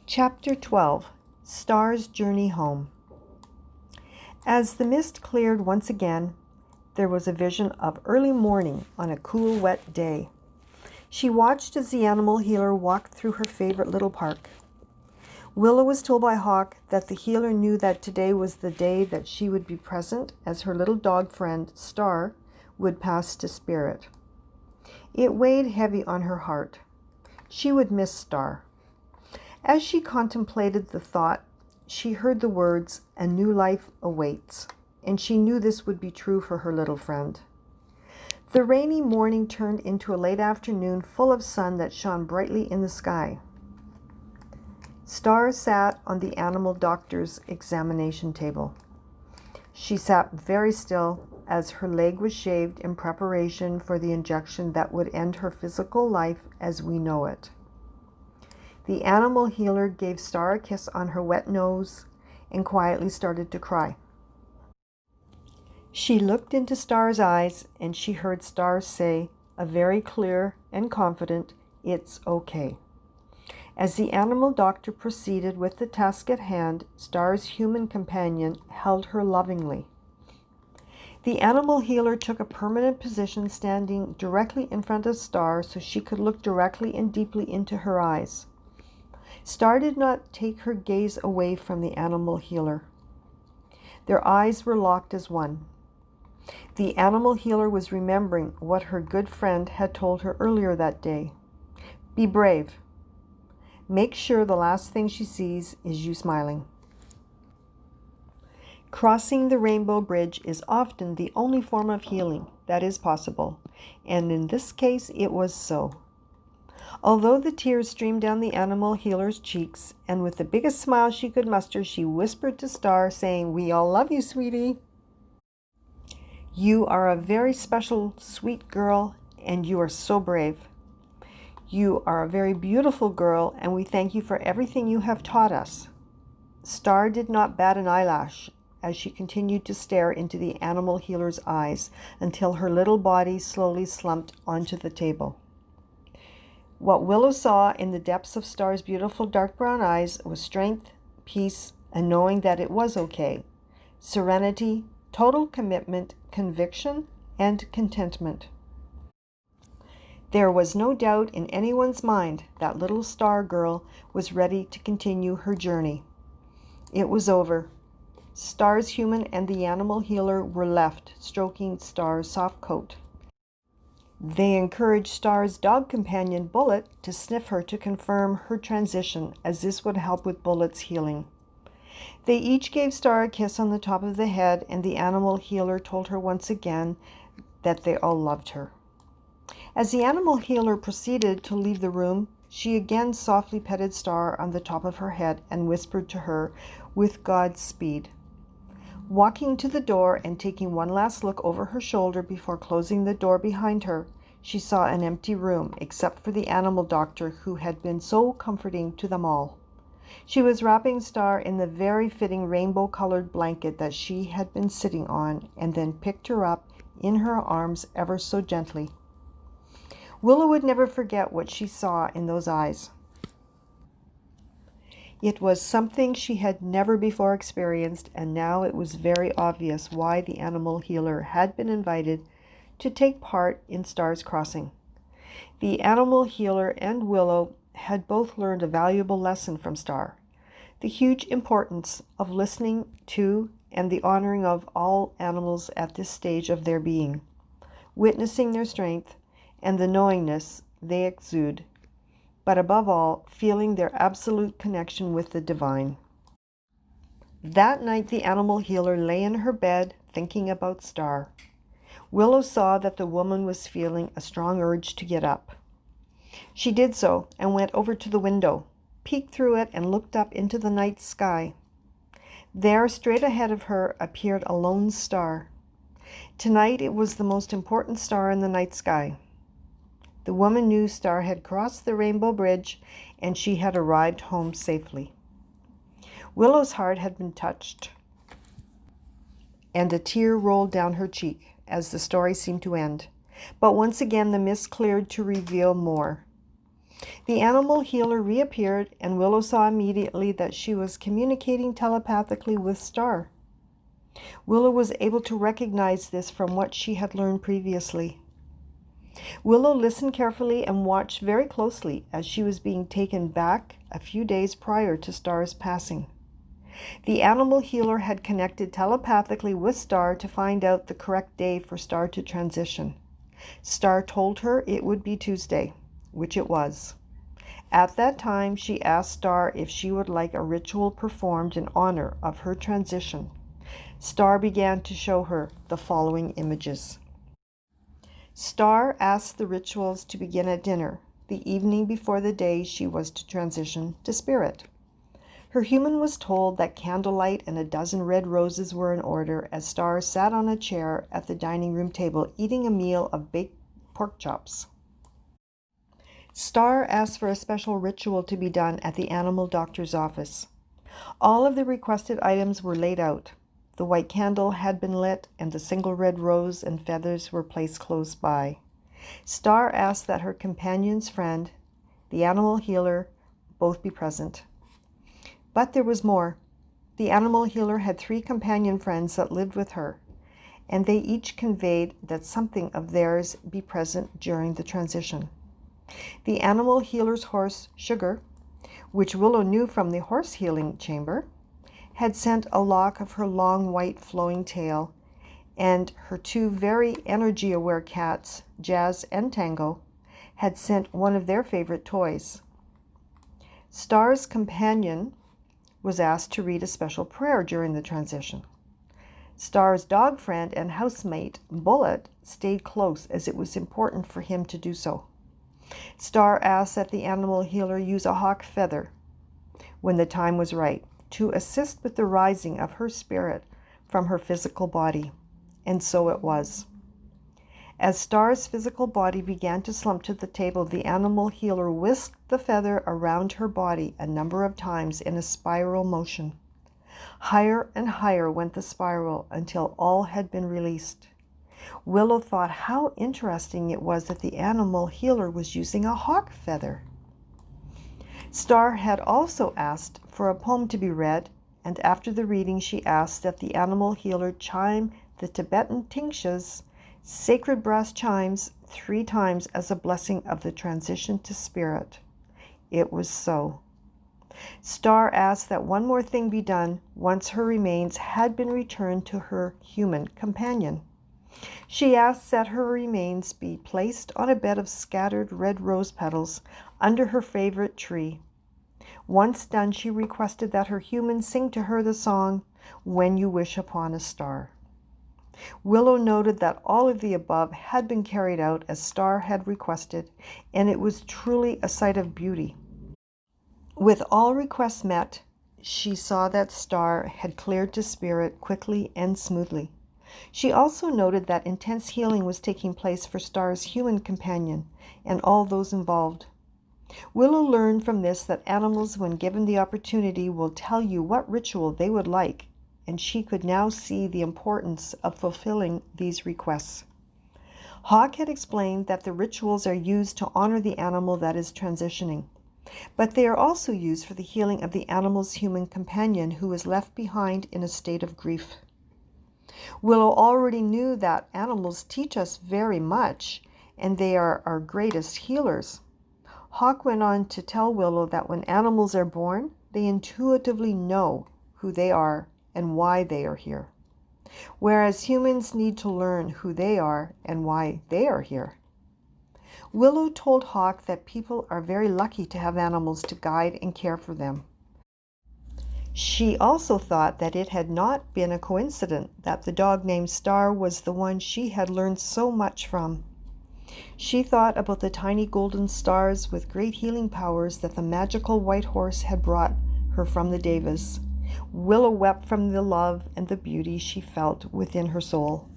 Chapter 12 Star's Journey Home. As the mist cleared once again, there was a vision of early morning on a cool, wet day. She watched as the animal healer walked through her favorite little park. Willow was told by Hawk that the healer knew that today was the day that she would be present as her little dog friend, Star, would pass to spirit. It weighed heavy on her heart. She would miss Star. As she contemplated the thought, she heard the words, "A new life awaits," and she knew this would be true for her little friend. The rainy morning turned into a late afternoon full of sun that shone brightly in the sky. Star sat on the animal doctor's examination table. She sat very still as her leg was shaved in preparation for the injection that would end her physical life as we know it. The animal healer gave Star a kiss on her wet nose and quietly started to cry. She looked into Star's eyes and she heard Star say, a very clear and confident, "It's okay." As the animal doctor proceeded with the task at hand, Star's human companion held her lovingly. The animal healer took a permanent position standing directly in front of Star so she could look directly and deeply into her eyes. Star did not take her gaze away from the animal healer. Their eyes were locked as one. The animal healer was remembering what her good friend had told her earlier that day. Be brave. Make sure the last thing she sees is you smiling. Crossing the rainbow bridge is often the only form of healing that is possible, and in this case it was so. Although the tears streamed down the animal healer's cheeks, and with the biggest smile she could muster, she whispered to Star, saying, "We all love you, sweetie. You are a very special, sweet girl, and you are so brave. You are a very beautiful girl, and we thank you for everything you have taught us." Star did not bat an eyelash as she continued to stare into the animal healer's eyes until her little body slowly slumped onto the table. What Willow saw in the depths of Star's beautiful dark brown eyes was strength, peace, and knowing that it was okay, serenity, total commitment, conviction, and contentment. There was no doubt in anyone's mind that little Star girl was ready to continue her journey. It was over. Star's human and the animal healer were left, stroking Star's soft coat. They encouraged Star's dog companion, Bullet, to sniff her to confirm her transition, as this would help with Bullet's healing. They each gave Star a kiss on the top of the head, and the animal healer told her once again that they all loved her. As the animal healer proceeded to leave the room, she again softly petted Star on the top of her head and whispered to her, "With God's speed." Walking to the door and taking one last look over her shoulder before closing the door behind her, she saw an empty room except for the animal doctor who had been so comforting to them all. She was wrapping Star in the very fitting rainbow-colored blanket that she had been sitting on, and then picked her up in her arms ever so gently. Willow would never forget what she saw in those eyes. It was something she had never before experienced, and now it was very obvious why the animal healer had been invited to take part in Star's crossing. The animal healer and Willow had both learned a valuable lesson from Star: the huge importance of listening to and the honoring of all animals at this stage of their being, witnessing their strength and the knowingness they exude, but above all, feeling their absolute connection with the divine. That night the animal healer lay in her bed thinking about Star. Willow saw that the woman was feeling a strong urge to get up. She did so and went over to the window, peeked through it, and looked up into the night sky. There, straight ahead of her, appeared a lone star. Tonight it was the most important star in the night sky. The woman knew Star had crossed the rainbow bridge and she had arrived home safely. Willow's heart had been touched, and a tear rolled down her cheek as the story seemed to end. But once again the mist cleared to reveal more. The animal healer reappeared, and Willow saw immediately that she was communicating telepathically with Star. Willow was able to recognize this from what she had learned previously. Willow listened carefully and watched very closely as she was being taken back a few days prior to Star's passing. The animal healer had connected telepathically with Star to find out the correct day for Star to transition. Star told her it would be Tuesday, which it was. At that time, she asked Star if she would like a ritual performed in honor of her transition. Star began to show her the following images. Star asked the rituals to begin at dinner, the evening before the day she was to transition to spirit. Her human was told that candlelight and a dozen red roses were in order as Star sat on a chair at the dining room table eating a meal of baked pork chops. Star asked for a special ritual to be done at the animal doctor's office. All of the requested items were laid out. The white candle had been lit, and the single red rose and feathers were placed close by. Star asked that her companion's friend, the animal healer, both be present. But there was more. The animal healer had 3 companion friends that lived with her, and they each conveyed that something of theirs be present during the transition. The animal healer's horse, Sugar, which Willow knew from the horse healing chamber, had sent a lock of her long white flowing tail, and her 2 very energy-aware cats, Jazz and Tango, had sent one of their favorite toys. Star's companion was asked to read a special prayer during the transition. Star's dog friend and housemate, Bullet, stayed close as it was important for him to do so. Star asked that the animal healer use a hawk feather when the time was right, to assist with the rising of her spirit from her physical body, and so it was. As Star's physical body began to slump to the table, the animal healer whisked the feather around her body a number of times in a spiral motion. Higher and higher went the spiral until all had been released. Willow thought how interesting it was that the animal healer was using a hawk feather. Star had also asked for a poem to be read, and after the reading she asked that the animal healer chime the Tibetan Tingsha's sacred brass chimes 3 times as a blessing of the transition to spirit. It was so. Star asked that one more thing be done once her remains had been returned to her human companion. She asked that her remains be placed on a bed of scattered red rose petals under her favorite tree. Once done, she requested that her human sing to her the song, "When You Wish Upon a Star." Willow noted that all of the above had been carried out as Star had requested, and it was truly a sight of beauty. With all requests met, she saw that Star had cleared to spirit quickly and smoothly. She also noted that intense healing was taking place for Star's human companion and all those involved. Willow learned from this that animals, when given the opportunity, will tell you what ritual they would like, and she could now see the importance of fulfilling these requests. Hawk had explained that the rituals are used to honor the animal that is transitioning, but they are also used for the healing of the animal's human companion who is left behind in a state of grief. Willow already knew that animals teach us very much, and they are our greatest healers. Hawk went on to tell Willow that when animals are born, they intuitively know who they are and why they are here, whereas humans need to learn who they are and why they are here. Willow told Hawk that people are very lucky to have animals to guide and care for them. She also thought that it had not been a coincidence that the dog named Star was the one she had learned so much from. She thought about the tiny golden stars with great healing powers that the magical white horse had brought her from the Devas. Willow wept from the love and the beauty she felt within her soul.